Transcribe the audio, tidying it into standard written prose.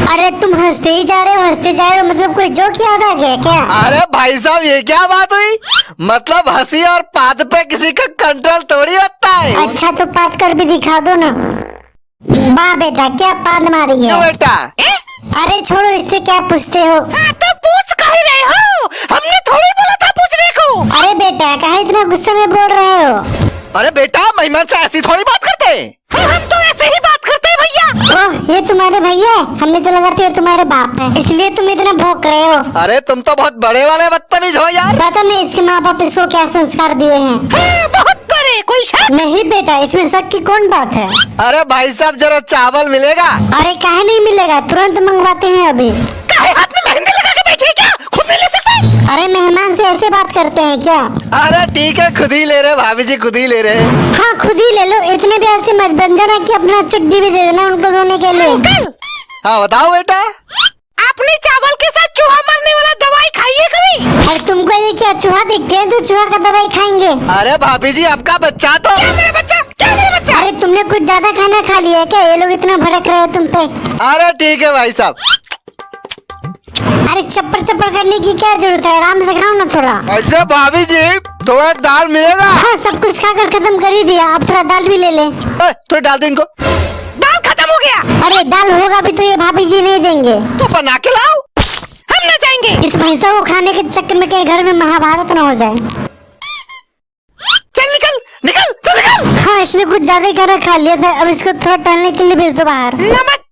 अरे तुम हंसते ही जा रहे हो, हंसते जा रहे हो, मतलब कोई जोक याद आ गया क्या? अरे भाई साहब ये क्या बात हुई? मतलब हंसी और पाद पे किसी का कंट्रोल थोड़ी होता है। अच्छा तो पाद कर भी दिखा दो ना। वाह बेटा क्या पाद मारी है। क्यों बेटा? अरे छोड़ो, इससे क्या पूछते हो? तो पूछ काहे रहे हो? हमने थोड़ी बोला था पूछने को। अरे बेटा कहाँ इतना गुस्से में बोल रहे हो? अरे बेटा मेहमान से ऐसी थोड़ी बात करते हैं। हम तो ऐसे ही बात करते हैं भैया। ओह ये तुम्हारे भैया? हमें तो लगा था तुम्हारे बाप है, इसलिए तुम इतना भौंक रहे हो। अरे तुम तो बहुत बड़े वाले बदतमीज हो यार। पता नहीं इसके माँ बाप इसको क्या संस्कार दिए हैं। बहुत बड़े, कोई शक नहीं बेटा, इसमें शक की कौन बात है? अरे भाई साहब जरा चावल मिलेगा? अरे काहे नहीं मिलेगा, तुरंत मंगवाते हैं अभी। काहे हाथ में मेहंदी लगा के बैठे क्या? खुद नहीं ले सकते? अरे मेहमान से ऐसे बात करते हैं क्या? अरे ठीक है खुद ही ले रहे भाभी जी, खुद ही ले रहे। हाँ खुद ही ले लो, इतने प्यार से मत बन जाना कि अपना चड्डी भी दे देना उनको धोने के लिए। हाँ बताओ बेटा, आपने चावल के साथ चूहा मारने वाला दवाई खाई है कभी? अरे तुमको ये क्या चूहा दिखते हैं, तो चूहा का दवाई खाएंगे? अरे भाभी जी आपका बच्चा तो। क्या मेरा बच्चा? क्या मेरा बच्चा? अरे तुमने कुछ ज्यादा खाना खा लिया है क्या? ये लोग इतना भड़क रहे हैं तुम पे। अरे ठीक है भाई साहब। अरे चप्पर चप्पर करने की क्या जरूरत है, आराम से खाओ ना थोड़ा। अच्छा भाभी जी थोड़ा दाल मिलेगा? हाँ सब कुछ खाकर खत्म कर ही दिया, अब थोड़ा दाल भी ले ले। तो डाल दे इनको। दाल खत्म हो गया। अरे दाल होगा भी तो ये भाभी जी नहीं देंगे। तो बना के लाओ, हम ना जाएंगे। इस भैंसा को खाने के चक्कर में कहीं घर में महाभारत न हो जाए। चल निकल निकल, चल निकल। हाँ इसने कुछ ज्यादा ही खाना खा लिया था, अब इसको थोड़ा टहलने के लिए भेज दो बाहर। नमक